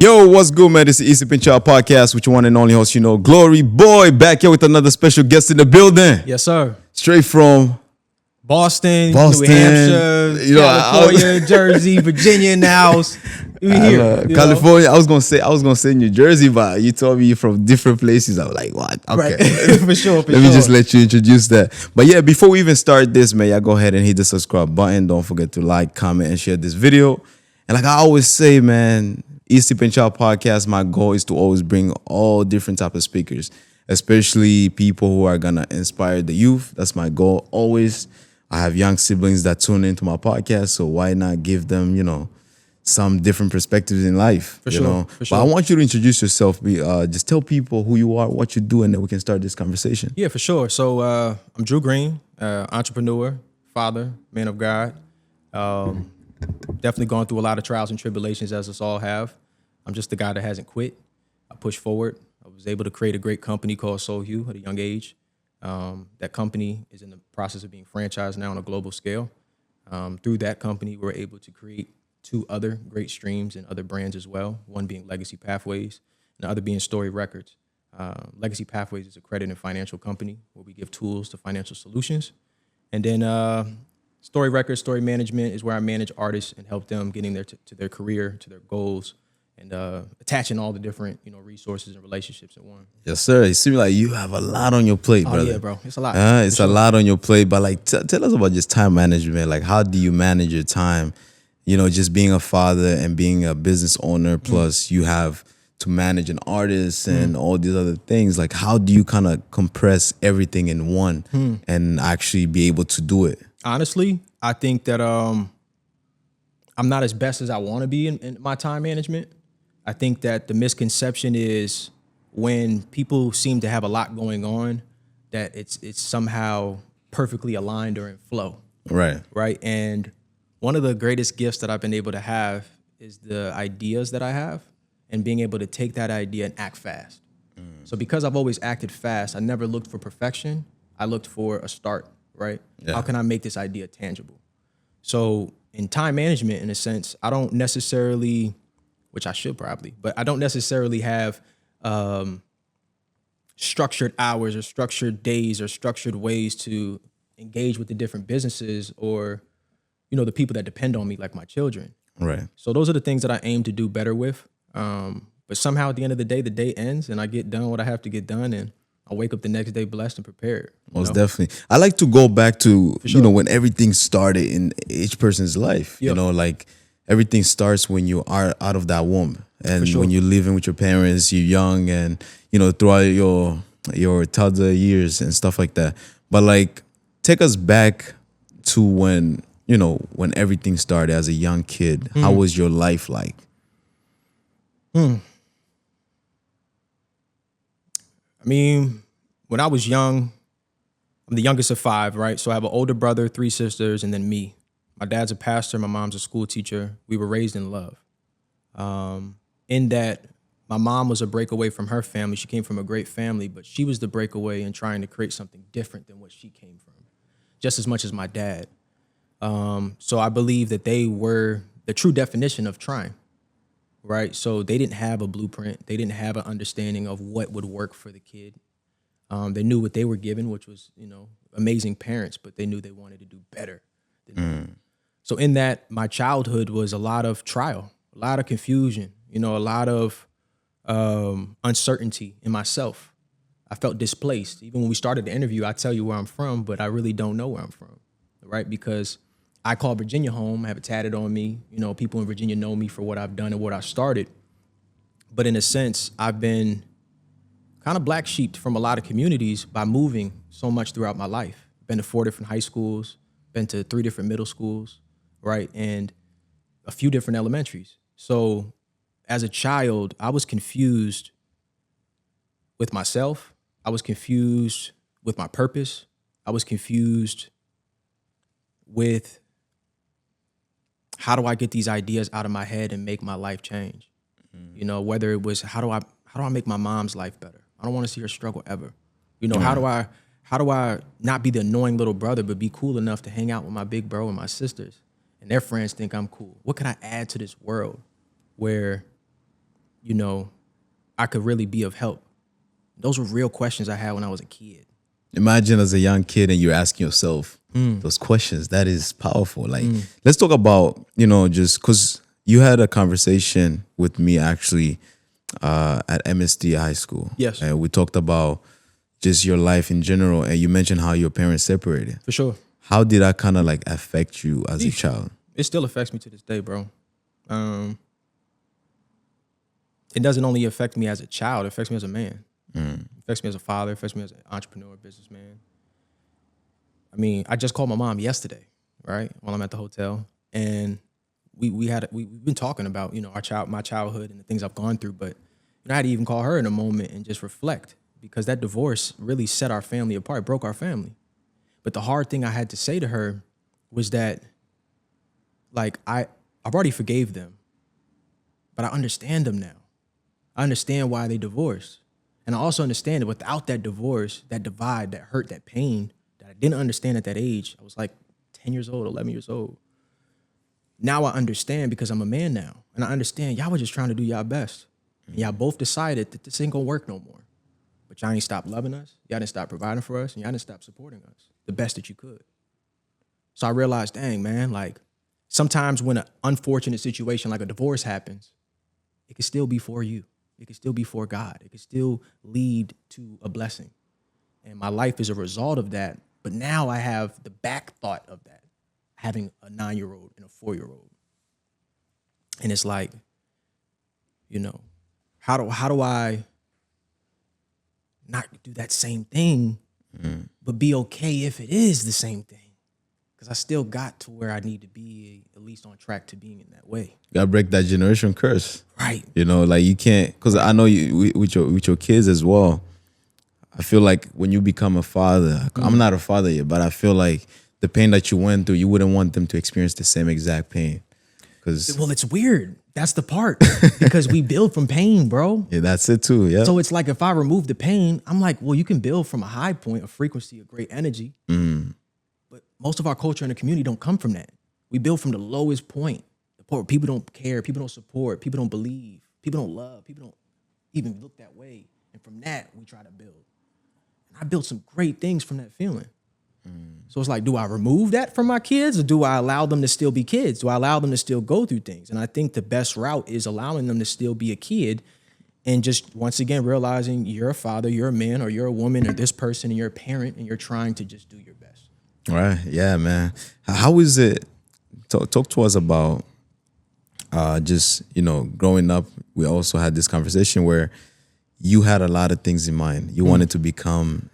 Yo, what's good, man? This is Easy Pinchard Podcast with your one and only host, Glory Boy, back here with another special guest in the building. Yes, sir. Straight from Boston, New Hampshire, California, Jersey, Virginia in the house. California. I was gonna say New Jersey, but you told me you're from different places. I was like, what? Okay. Right. for sure. Let me just let you introduce that. But yeah, before we even start this, man, y'all go ahead and hit the subscribe button. Don't forget to like, comment, and share this video. And like I always say, man, Easy Pinchard Podcast, my goal is to always bring all different type of speakers, especially people who are gonna inspire the youth. That's my goal always. I have young siblings that tune into my podcast, so why not give them, some different perspectives in life? For sure. But I want you to introduce yourself. Just tell people who you are, what you do, and then we can start this conversation. Yeah, for sure. So I'm Drew Green, entrepreneur, father, man of God. Definitely gone through a lot of trials and tribulations, as us all have. I'm just the guy that hasn't quit. I push forward. I was able to create a great company called SoleHue at a young age. That company is in the process of being franchised now on a global scale. Through that company, we're able to create 2 other great streams and other brands as well, one being Legacy Pathways and the other being Story Records. Legacy Pathways is a credit and financial company where we give tools to financial solutions. And then Story Records, Story Management is where I manage artists and help them getting to their career, to their goals, and attaching all the different resources and relationships in one. Yes, sir. It seems like you have a lot on your plate, brother. Yeah, bro. It's a lot. It's a lot on your plate. But like, tell us about just time management. Like, how do you manage your time? Just being a father and being a business owner, plus you have to manage an artist and all these other things. Like, how do you kind of compress everything in one and actually be able to do it? Honestly, I think that I'm not as best as I want to be in my time management. I think that the misconception is when people seem to have a lot going on, that it's somehow perfectly aligned or in flow. Right. Right. And one of the greatest gifts that I've been able to have is the ideas that I have and being able to take that idea and act fast. So because I've always acted fast, I never looked for perfection. I looked for a start, right? Yeah. How can I make this idea tangible? So in time management, in a sense, I don't necessarily, which I should probably, but I don't necessarily have structured hours or structured days or structured ways to engage with the different businesses or, the people that depend on me, like my children. Right. So those are the things that I aim to do better with. But somehow at the end of the day ends and I get done what I have to get done and I wake up the next day blessed and prepared. Most definitely. I like to go back to, when everything started in each person's life. Yep. Like everything starts when you are out of that womb. And when you're living with your parents, you're young and, throughout your toddler years and stuff like that. But like, take us back to when everything started as a young kid. How was your life like? I mean, when I was young, I'm the youngest of 5, right? So I have an older brother, 3 sisters, and then me. My dad's a pastor. My mom's a school teacher. We were raised in love. In that, my mom was a breakaway from her family. She came from a great family, but she was the breakaway in trying to create something different than what she came from, just as much as my dad. So I believe that they were the true definition of trying, right? So they didn't have a blueprint. They didn't have an understanding of what would work for the kid. They knew what they were given, which was, amazing parents, but they knew they wanted to do better than them. So in that, my childhood was a lot of trial, a lot of confusion, a lot of uncertainty in myself. I felt displaced. Even when we started the interview, I tell you where I'm from, but I really don't know where I'm from, right? Because I call Virginia home. I have it tatted on me. People in Virginia know me for what I've done and what I started. But in a sense, I've been kind of black sheeped from a lot of communities by moving so much throughout my life. Been to 4 different high schools, been to 3 different middle schools, right? And a few different elementaries. So as a child, I was confused with myself. I was confused with my purpose. I was confused with how do I get these ideas out of my head and make my life change? Whether it was how do I make my mom's life better? I don't want to see her struggle ever. How do I not be the annoying little brother, but be cool enough to hang out with my big bro and my sisters? And their friends think I'm cool. What can I add to this world where you know, I could really be of help. Those were real questions I had when I was a kid. Imagine as a young kid and you're asking yourself those questions. That is powerful. Like, let's talk about, just because you had a conversation with me actually at MSD High School. Yes. And we talked about just your life in general. And you mentioned how your parents separated. For sure. How did that kind of like affect you as a child? It still affects me to this day, bro. It doesn't only affect me as a child, it affects me as a man. It affects me as a father, it affects me as an entrepreneur, businessman. I mean, I just called my mom yesterday, right? While I'm at the hotel. And we've been talking about, my childhood and the things I've gone through, but I had to even call her in a moment and just reflect, because that divorce really set our family apart, broke our family. But the hard thing I had to say to her was that, like, I've already forgave them, but I understand them now. I understand why they divorced. And I also understand that without that divorce, that divide, that hurt, that pain that I didn't understand at that age, I was like 10 years old, 11 years old. Now I understand, because I'm a man now. And I understand y'all were just trying to do y'all best. And y'all both decided that this ain't gonna work no more. But y'all ain't stopped loving us. Y'all didn't stop providing for us. And y'all didn't stop supporting us the best that you could. So I realized, dang, man, like, sometimes when an unfortunate situation like a divorce happens, it can still be for you. It can still be for God. It can still lead to a blessing. And my life is a result of that. But now I have the back thought of that, having a 9-year-old and a 4-year-old. And it's like, how do I not do that same thing, but be okay if it is the same thing? Because I still got to where I need to be, at least on track to being in that way. You gotta break that generation curse. Right. Like, you can't, because I know you with your kids as well. I feel like when you become a father, I'm not a father yet, but I feel like the pain that you went through, you wouldn't want them to experience the same exact pain. Well, it's weird. That's the part, because we build from pain, bro. Yeah, that's it too. Yeah. So it's like, if I remove the pain, I'm like, well, you can build from a high point, a frequency of great energy. But most of our culture and the community don't come from that. We build from the lowest point. The point where people don't care, people don't support, people don't believe, people don't love, people don't even look that way. And from that, we try to build. And I built some great things from that feeling. So it's like, do I remove that from my kids, or do I allow them to still be kids? Do I allow them to still go through things? And I think the best route is allowing them to still be a kid, and just once again realizing you're a father, you're a man, or you're a woman, or this person, and you're a parent, and you're trying to just do your best. Right. Yeah, man. How is it? Talk to us about just, growing up. We also had this conversation where you had a lot of things in mind. You wanted to become,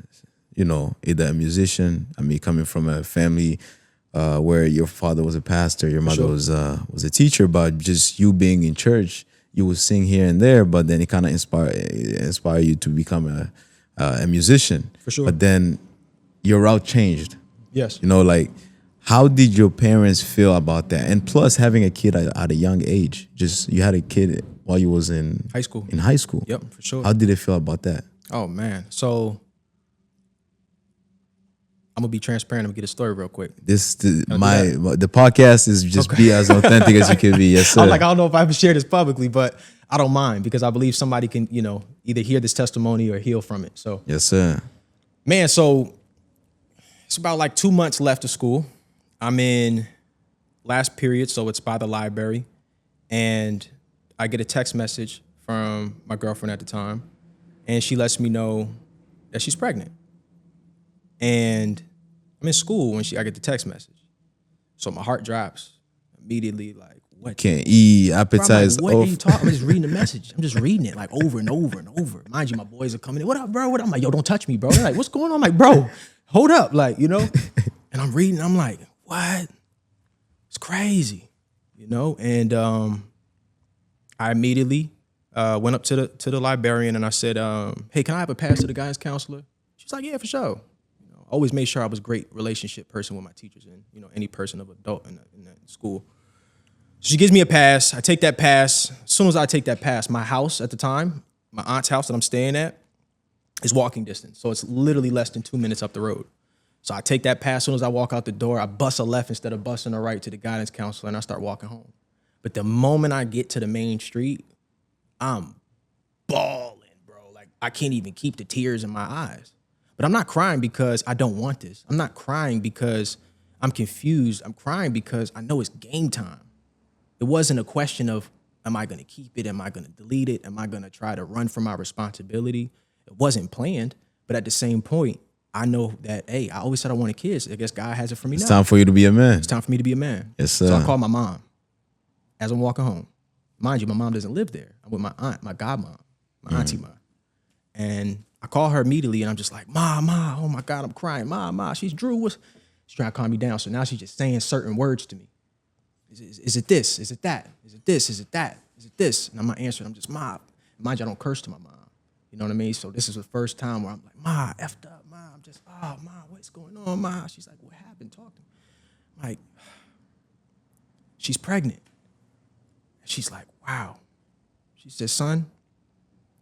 either a musician. I mean, coming from a family where your father was a pastor, your mother was a teacher, but just you being in church, you would sing here and there, but then it kind of inspire you to become a musician. For sure. But then your route changed. Yes. Like, how did your parents feel about that? And plus, having a kid at a young age, just you had a kid while you was in high school. In high school. Yep, for sure. How did they feel about that? Oh man. So I'm gonna be transparent. I'm gonna get a story real quick. The podcast is just be as authentic as you can be. Yes, sir. I don't know if I ever share this publicly, but I don't mind, because I believe somebody can, either hear this testimony or heal from it. So yes, sir. Man, so it's about like 2 months left of school. I'm in last period, so it's by the library. And I get a text message from my girlfriend at the time, and she lets me know that she's pregnant. And I'm in school when I get the text message. So my heart drops immediately, like, what? Can't eat, appetite. What are you talking? I'm just reading the message. I'm just reading it like over and over and over. Mind you, my boys are coming in. What up, bro? What up? I'm like, yo, don't touch me, bro. They're like, what's going on? I'm like, bro, hold up. Like, and I'm reading. I'm like, what? It's crazy, And I immediately went up to the librarian and I said, hey, can I have a pass to the guidance counselor? She's like, yeah, for sure. Always made sure I was a great relationship person with my teachers and, any person of adult in the school. So she gives me a pass. I take that pass. As soon as I take that pass, my house at the time, my aunt's house that I'm staying at, is walking distance. So it's literally less than 2 minutes up the road. So I take that pass. As soon as I walk out the door, I bust a left instead of busting a right to the guidance counselor, and I start walking home. But the moment I get to the main street, I'm I can't even keep the tears in my eyes. But I'm not crying because I don't want this. I'm not crying because I'm confused. I'm crying because I know it's game time. It wasn't a question of, am I going to keep it? Am I going to delete it? Am I going to try to run from my responsibility? It wasn't planned. But at the same point, I know that, hey, I always said I wanted kids. I guess God has it for me now. It's time for you to be a man. It's time for me to be a man. Yes, sir. So I called my mom as I'm walking home. Mind you, my mom doesn't live there. I'm with my aunt, my godmom, my auntie mom. And I call her immediately and I'm just like, Ma, oh my God, I'm crying. Ma, she's Drew. She's trying to calm me down. So now she's just saying certain words to me. Is it this? Is it that? Is it this? Is it that? Is it this? And I'm not answering. I'm just, Ma. Mind you, I don't curse to my mom. You know what I mean? So this is the first time where I'm like, Ma, effed up, Ma. I'm just, oh, Ma, what's going on, Ma? She's like, what happened? Talk to me. I'm like, she's pregnant. She's like, wow. She said, son,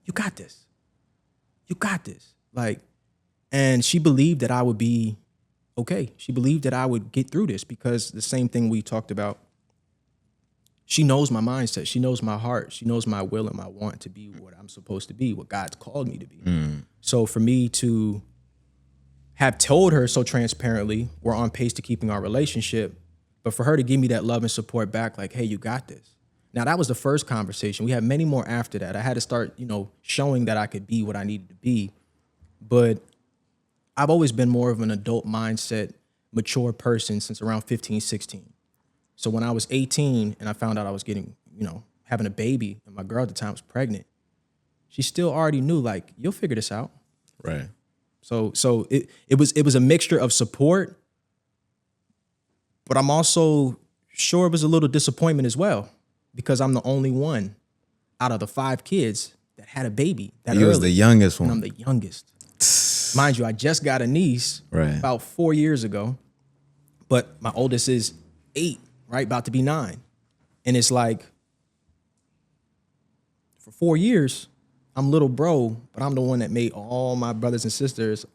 you got this. You got this. Like, and she believed that I would be okay. She believed that I would get through this because the same thing we talked about. She knows my mindset. She knows my heart. She knows my will and my want to be what I'm supposed to be, what God's called me to be. So for me to have told her so transparently, we're on pace to keeping our relationship, but for her to give me that love and support back, like, hey, you got this. Now, that was the first conversation. We had many more after that. I had to start, showing that I could be what I needed to be. But I've always been more of an adult mindset, mature person since around 15, 16. So when I was 18 and I found out I was getting, having a baby and my girl at the time was pregnant, she still already knew, like, you'll figure this out. Right. So it was a mixture of support, but I'm also sure it was a little disappointment as well because I'm the only one out of the 5 kids that had a baby that early. You was the youngest one. And I'm the youngest. Mind you, I just got a niece about 4 years ago, but my oldest is 8, right? About to be 9. And it's like, for 4 years, I'm little bro, but I'm the one that made all my brothers and sisters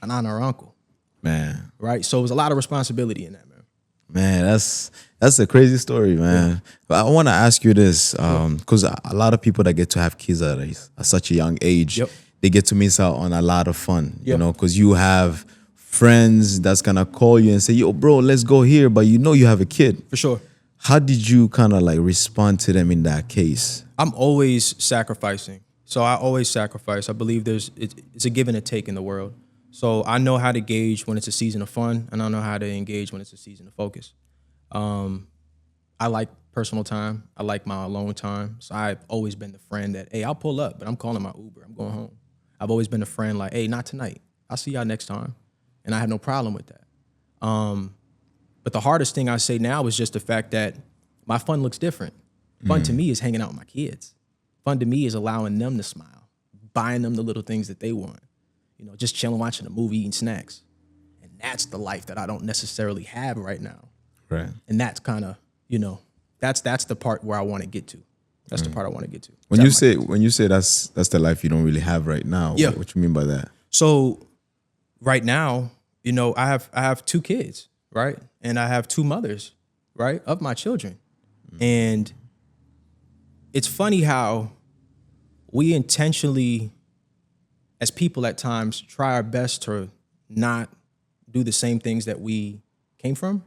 an aunt or uncle. Man. Right? So it was a lot of responsibility in that, man. Man, that's a crazy story, man. Yeah. But I want to ask you this, because a lot of people that get to have kids at such a young age, they get to miss out on a lot of fun, because you have friends that's going to call you and say, yo, bro, let's go here, but you have a kid. For sure. How did you kind of like respond to them in that case? I'm always sacrificing. So I always sacrifice. I believe it's a give and a take in the world. So I know how to gauge when it's a season of fun, and I know how to engage when it's a season of focus. I like personal time. I like my alone time. So I've always been the friend that, hey, I'll pull up, but I'm calling my Uber. I'm going home. I've always been a friend like, hey, not tonight. I'll see y'all next time. And I have no problem with that. But the hardest thing I say now is just the fact that my fun looks different. Fun to me is hanging out with my kids. Fun to me is allowing them to smile, buying them the little things that they want, just chilling, watching a movie, eating snacks. And that's the life that I don't necessarily have right now. Right. And that's kind of, that's the part where I want to get to. That's the part I want to get to. When you say that's the life you don't really have right now, what you mean by that? So right now, I have 2 kids, right? And I have 2 mothers, right, of my children. And it's funny how we intentionally, as people at times, try our best to not do the same things that we came from.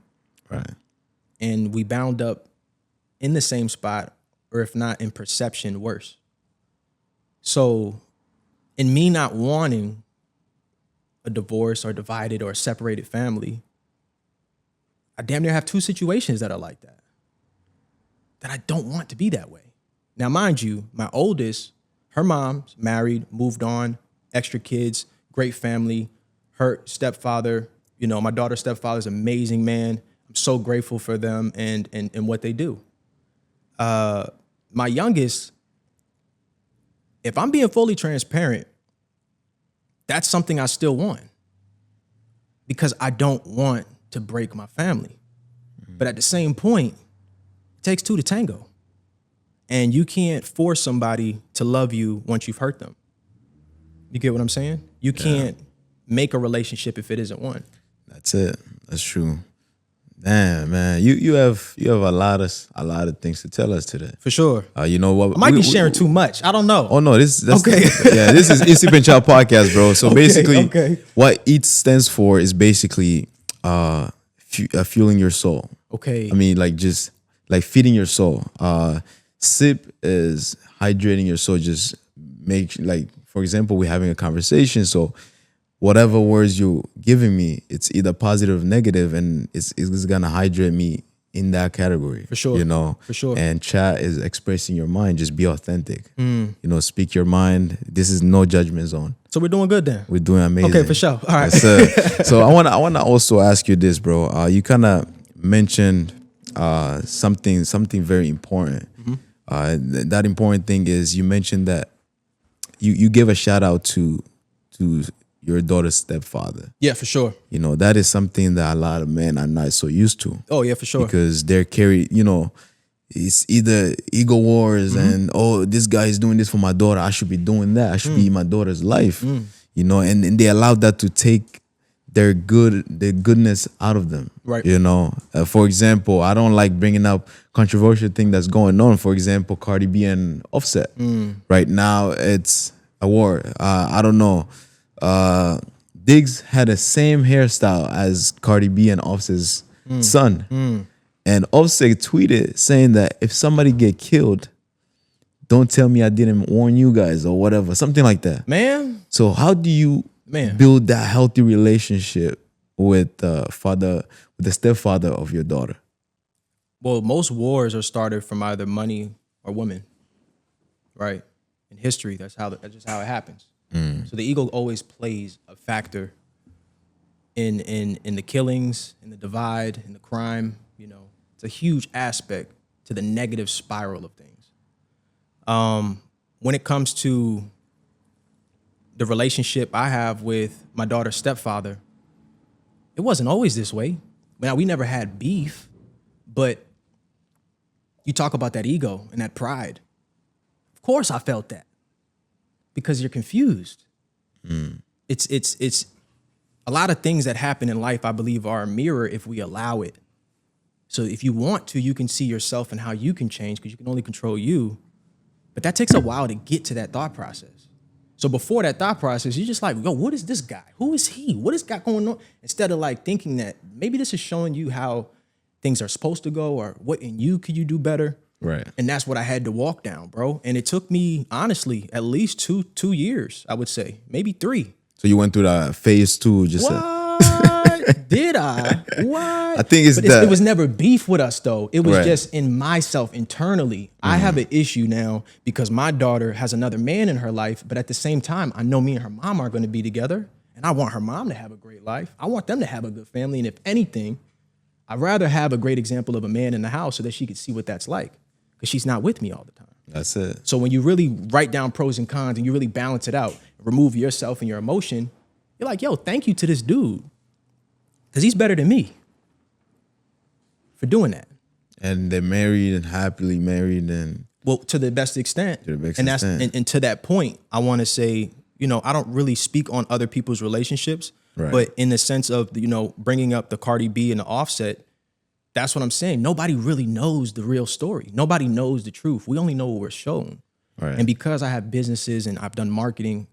Right. And we bound up in the same spot, or if not in perception, worse. So in me not wanting a divorce or divided or a separated family, I damn near have 2 situations that are like that I don't want to be that way. Now, mind you, my oldest, her mom's married, moved on, extra kids, great family. Her stepfather, my daughter's stepfather's an amazing man. I'm so grateful for them and what they do. My youngest, if I'm being fully transparent, that's something I still want because I don't want to break my family. But at the same point, it takes 2 to tango. And you can't force somebody to love you once you've hurt them. You get what I'm saying? You can't make a relationship if it isn't one. That's it. That's true. Damn, man, you have a lot of things to tell us today. For sure. You know what? I might be sharing too much. I don't know. Oh no, that's Okay. yeah. This is Easty Pin Child Podcast, bro. So Okay, basically, okay. what EAT stands for is basically fueling your soul. Okay. I mean, like just like feeding your soul. Sip is hydrating your soul. Just make like, for example, we're having a conversation, so whatever words you're giving me, it's either positive or negative, and it's gonna hydrate me in that category. For sure. You know? For sure. And chat is expressing your mind. Just be authentic. You know, speak your mind. This is no judgment zone. So we're doing good then. We're doing amazing. Okay, for sure. All right. Yes, so I wanna also ask you this, bro. You kind of mentioned something very important. That important thing is you mentioned that you give a shout out to your daughter's stepfather. Yeah, for sure. You know, that is something that a lot of men are not so used to. Oh, yeah, for sure. Because they're carried, you know, it's either ego wars and, oh, this guy is doing this for my daughter, I should be doing that. I should be in my daughter's life. You know, and they allow that to take their goodness out of them. Right. You know, for example, I don't like bringing up controversial thing that's going on. For example, Cardi B and Offset. Right now, it's a war. I don't know. Diggs had the same hairstyle as Cardi B and Offset's son. And Offset tweeted saying that if somebody get killed, don't tell me I didn't warn you guys or whatever, something like that. Man. So how do you build that healthy relationship with the stepfather of your daughter? Well, most wars are started from either money or women, right? In history, that's just how it happens. So the ego always plays a factor in the killings, in the divide, in the crime. You know, it's a huge aspect to the negative spiral of things. When it comes to the relationship I have with my daughter's stepfather, it wasn't always this way. Now, we never had beef, but you talk about that ego and that pride. Of course I felt that because you're confused. It's a lot of things that happen in life, I believe, are a mirror if we allow it. So if you want to, you can see yourself and how you can change because you can only control you. But that takes a while to get to that thought process. So before that thought process, you're just like, yo, what is this guy? Who is he? What is got going on? Instead of like thinking that maybe this is showing you how things are supposed to go or what in you could you do better. Right. And that's what I had to walk down, bro. And it took me, honestly, at least two years, I would say, maybe 3. So you went through that phase 2, just what? Did I? What? I think it's it was never beef with us though. It was Right. just in myself internally. I have an issue now because my daughter has another man in her life, but at the same time, I know me and her mom are going to be together, and I want her mom to have a great life. I want them to have a good family, and if anything, I'd rather have a great example of a man in the house so that she could see what that's like, because she's not with me all the time. That's it. So when you really write down pros and cons and you really balance it out, remove yourself and your emotion, you're like, yo, thank you to this dude, because he's better than me for doing that. And they're married and happily married and Well, to the best extent. To the best and that's extent. and to that point, I want to say, you know, I don't really speak on other people's relationships, Right. but in the sense of, you know, bringing up the Cardi B and the Offset, that's what I'm saying. Nobody really knows the real story. Nobody knows the truth. We only know what we're shown. Right. And because I have businesses and I've done marketing,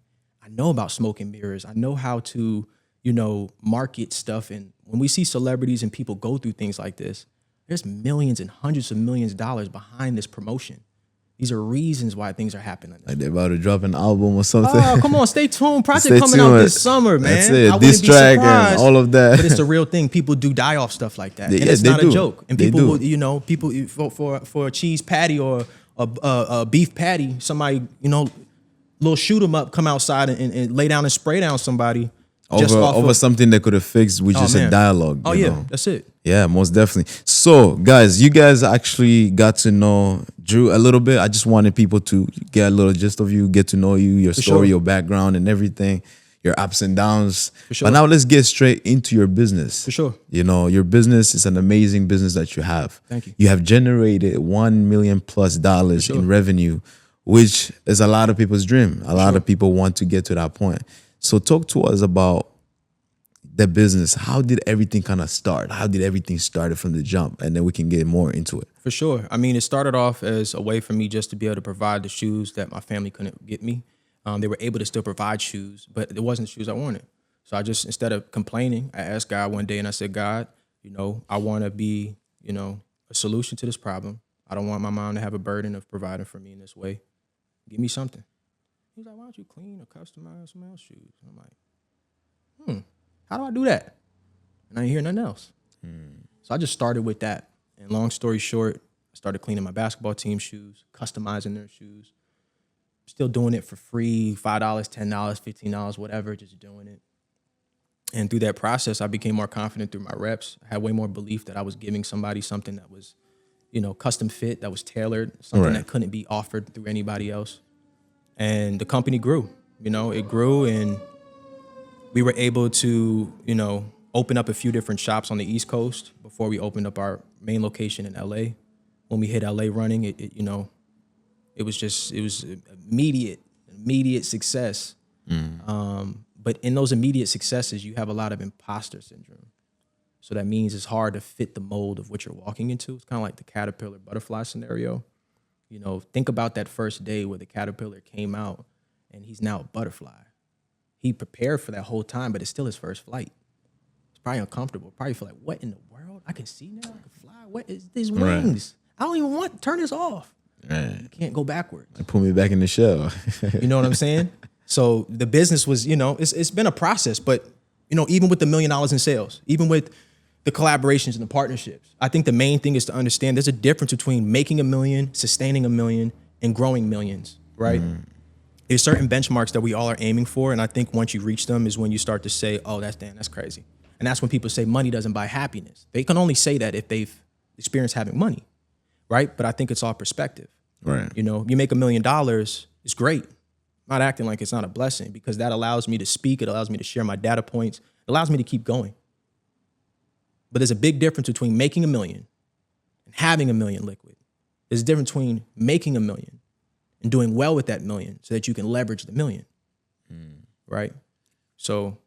I know about smoke and mirrors. I know how to, you know, market stuff. And when we see celebrities and people go through things like this, there's millions and hundreds of millions of dollars behind this promotion. These are reasons why things are happening. like they're about to drop an album or something. Oh, come on, stay tuned. Project Stay coming out tuned. this summer, man. That's it. I wouldn't Diss be track and surprised. all of that. But it's a real thing. People do die off stuff like that. Yeah, And it's they not do. a joke. And They people do. will, you know, people for a cheese patty or a beef patty, somebody, you know, little shoot 'em up, come outside and lay down and spray down somebody. just off over of- something that could have fixed with just a man. dialogue. Oh you yeah, know? that's it. Yeah, most definitely. So, guys, you guys actually got to know Drew a little bit. I just wanted people to get a little gist of you, get to know you, your story, sure. your background, and everything, your ups and downs. sure. But now let's get straight into your business. For sure. You know, your business is an amazing business that you have. Thank you. You have generated $1 million+ in revenue, which is a lot of people's dream. A lot of people want to get to that point. So talk to us about the business, how did everything kind of start? How did everything started from the jump? And then we can get more into it. For sure. I mean, it started off as a way for me just to be able to provide the shoes that my family couldn't get me. They were able to still provide shoes, but it wasn't the shoes I wanted. So I just, instead of complaining, I asked God one day and I said, God, I want to be, a solution to this problem. I don't want my mom to have a burden of providing for me in this way. Give me something. He's like, why don't you clean or customize some else shoes? And I'm like, how do I do that? And I didn't hear nothing else. So I just started with that. And long story short, I started cleaning my basketball team shoes, customizing their shoes. Still doing it for free, $5, $10, $15, whatever, just doing it. And through that process, I became more confident through my reps. I had way more belief that I was giving somebody something that was, custom fit, that was tailored, something that couldn't be offered through anybody else. And the company grew, it grew, and we were able to, open up a few different shops on the East Coast before we opened up our main location in LA. When we hit LA running, it was immediate success. But in those immediate successes, you have a lot of imposter syndrome. So that means it's hard to fit the mold of what you're walking into. It's kind of like the caterpillar butterfly scenario. Think about that first day where the caterpillar came out and he's now a butterfly. He prepared for that whole time, but it's still his first flight. It's probably uncomfortable. Probably feel like, what in the world? I can see now, I can fly. What is these wings? I don't even want to turn this off. You can't go backwards. Put me back in the shell. You know what I'm saying? So the business was, it's been a process, but, even with the $1 million in sales, even with the collaborations and the partnerships, I think the main thing is to understand there's a difference between making $1 million, sustaining $1 million, and growing millions, right? There's certain benchmarks that we all are aiming for. And I think once you reach them is when you start to say, oh, that's crazy. And that's when people say money doesn't buy happiness. They can only say that if they've experienced having money, right? But I think it's all perspective. Right. You make $1 million, it's great. I'm not acting like it's not a blessing, because that allows me to speak. It allows me to share my data points. It allows me to keep going. But there's a big difference between making $1 million and having $1 million liquid. There's a difference between making $1 million and doing well with that $1 million so that you can leverage the $1 million. Right? So,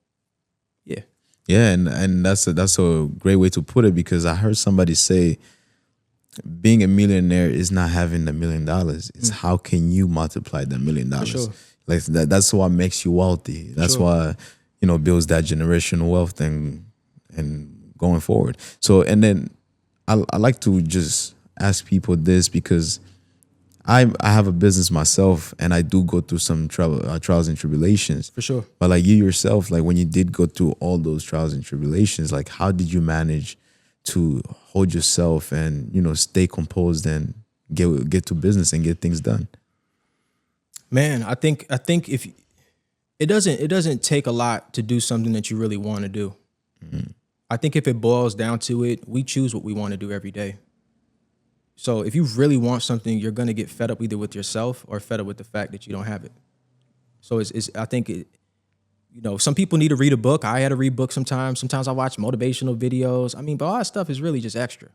yeah. Yeah, and that's a great way to put it, because I heard somebody say being a millionaire is not having $1 million. It's how can you multiply that $1 million? Sure. Like that's what makes you wealthy. That's why, builds that generational wealth and going forward. So, and then I like to just ask people this, because I have a business myself, and I do go through some trials and tribulations. For sure. But like you yourself, like when you did go through all those trials and tribulations, like how did you manage to hold yourself and, stay composed and get to business and get things done? Man, I think if it doesn't take a lot to do something that you really want to do. I think if it boils down to it, we choose what we want to do every day. So if you really want something, you're going to get fed up either with yourself or fed up with the fact that you don't have it. So I think some people need to read a book. I had to read books sometimes. Sometimes I watch motivational videos. But all that stuff is really just extra.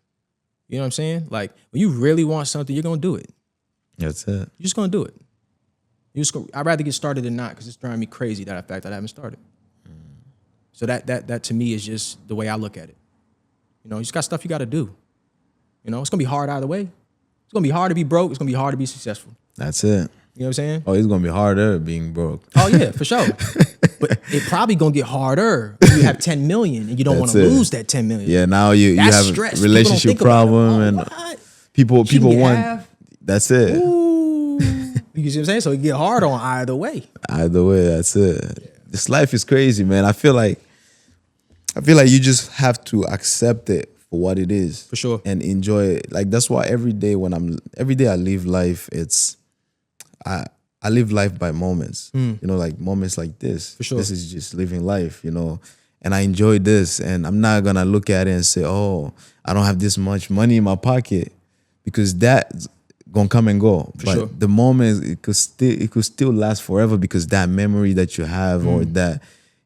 You know what I'm saying? Like when you really want something, you're going to do it. That's it. You're just going to do it. I'd rather get started than not, because it's driving me crazy that I haven't started. So that to me is just the way I look at it. You just got stuff you got to do. It's going to be hard either way. It's going to be hard to be broke. It's going to be hard to be successful. That's it. You know what I'm saying? Oh, it's going to be harder being broke. Oh, yeah, for sure. But it probably going to get harder if you have 10 million and you don't want to lose that 10 million. Yeah, now you have stress. a relationship problem, and people want. Half. That's it. Ooh. You see what I'm saying? So it get hard on either way. Either way, that's it. Yeah. This life is crazy, man. I feel like you just have to accept it for what it is. For sure. And enjoy it. Like that's why every day I live life, I live life by moments. Like moments like this. For sure. This is just living life, and I enjoy this, and I'm not gonna look at it and say, oh, I don't have this much money in my pocket, because that's gonna come and go. But sure. the moment it could still last forever, because that memory that you have or that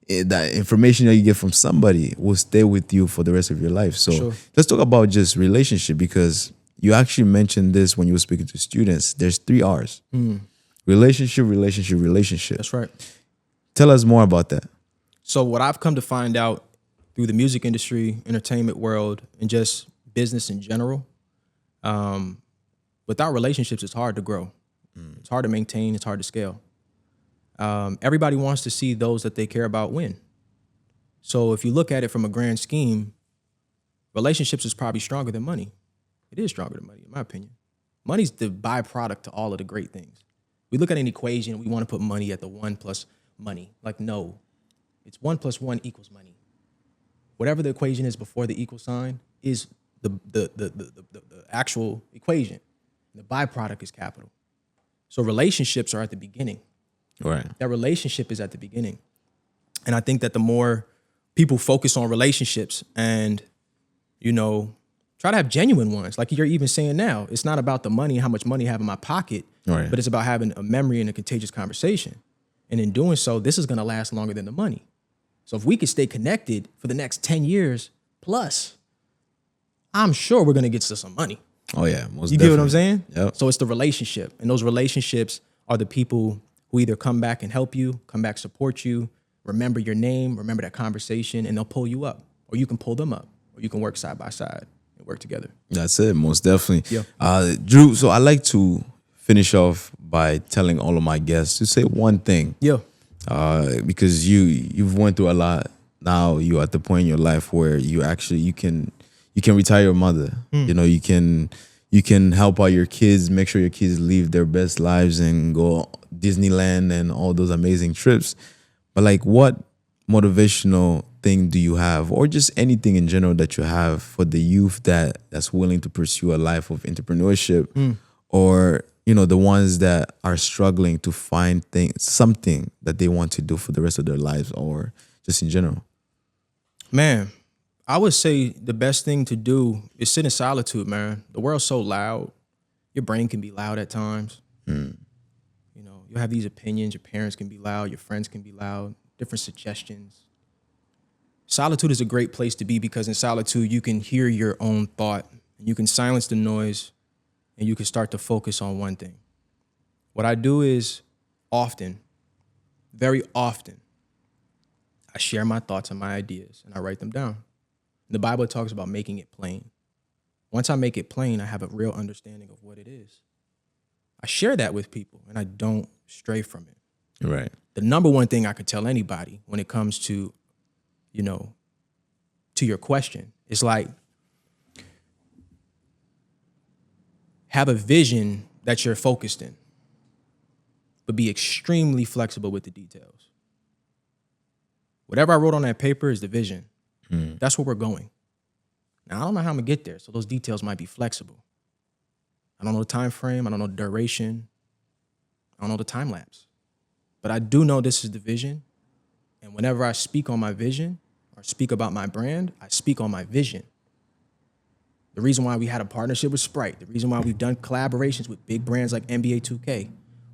information that you get from somebody will stay with you for the rest of your life. So sure. Let's talk about just relationship, because you actually mentioned this when you were speaking to students. There's 3 R's. Relationship. That's right. Tell us more about that. So what I've come to find out through the music industry, entertainment world, and just business in general. Without relationships, it's hard to grow. It's hard to maintain. It's hard to scale. Everybody wants to see those that they care about win. So if you look at it from a grand scheme, relationships is probably stronger than money. It is stronger than money, in my opinion. Money's the byproduct to all of the great things. We look at an equation, we want to put money at the 1 plus money. Like, no, it's 1 plus 1 equals money. Whatever the equation is before the equal sign is the actual equation. The byproduct is capital. So relationships are at the beginning. Right. That relationship is at the beginning. And I think that the more people focus on relationships and, you know, try to have genuine ones, like you're even saying now, it's not about the money, how much money I have in my pocket, Right. but it's about having a memory and a contagious conversation. And in doing so, this is going to last longer than the money. So if we could stay connected for the next 10 years plus, I'm sure we're going to get to some money. Oh yeah, most You definitely. get what I'm saying? Yep. So it's the relationship. And those relationships are the people who either come back and help you, come back, support you, remember your name, remember that conversation, and they'll pull you up. Or you can pull them up. Or you can work side by side and work together. That's it, most definitely. Yeah. Drew, so I like to finish off by telling all of my guests to say one thing. Yeah. Because you've went through a lot. Now you're at the point in your life where you can retire your mother. You know, you can help out your kids, make sure your kids live their best lives and go Disneyland and all those amazing trips. But like, what motivational thing do you have, or just anything in general that you have for the youth that's willing to pursue a life of entrepreneurship, or you know, the ones that are struggling to find something that they want to do for the rest of their lives, or just in general? Man, I would say the best thing to do is sit in solitude, man. The world's so loud. Your brain can be loud at times. You know, you have these opinions. Your parents can be loud. Your friends can be loud. Different suggestions. Solitude is a great place to be because in solitude, you can hear your own thought. And you can silence the noise and you can start to focus on one thing. What I do is often, very often, I share my thoughts and my ideas and I write them down. The Bible talks about making it plain. Once I make it plain, I have a real understanding of what it is. I share that with people and I don't stray from it. Right. The number one thing I could tell anybody when it comes to, you know, to your question, is like, have a vision that you're focused in, but be extremely flexible with the details. Whatever I wrote on that paper is the vision. That's where we're going. Now, I don't know how I'm gonna get there, so those details might be flexible. I don't know the time frame. I don't know the duration. I don't know the time lapse. But I do know this is the vision. And whenever I speak on my vision or speak about my brand, I speak on my vision. The reason why we had a partnership with Sprite, the reason why we've done collaborations with big brands like NBA 2K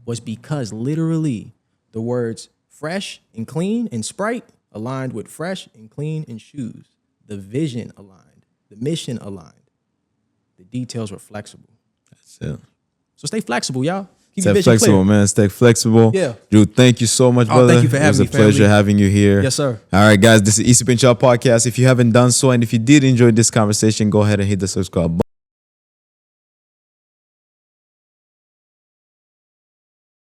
was because literally the words fresh and clean and Sprite aligned with fresh and clean and shoes. The vision aligned, the mission aligned. The details were flexible. That's it. So stay flexible, y'all. Keep Stay your vision flexible, clear. man. Stay flexible. Yeah. Drew, thank you so much, brother. thank you for having It me, was a pleasure family. having you here. Yes, sir. All right, guys. This is East Pinchal Podcast. If you haven't done so, and if you did enjoy this conversation, go ahead and hit the subscribe button.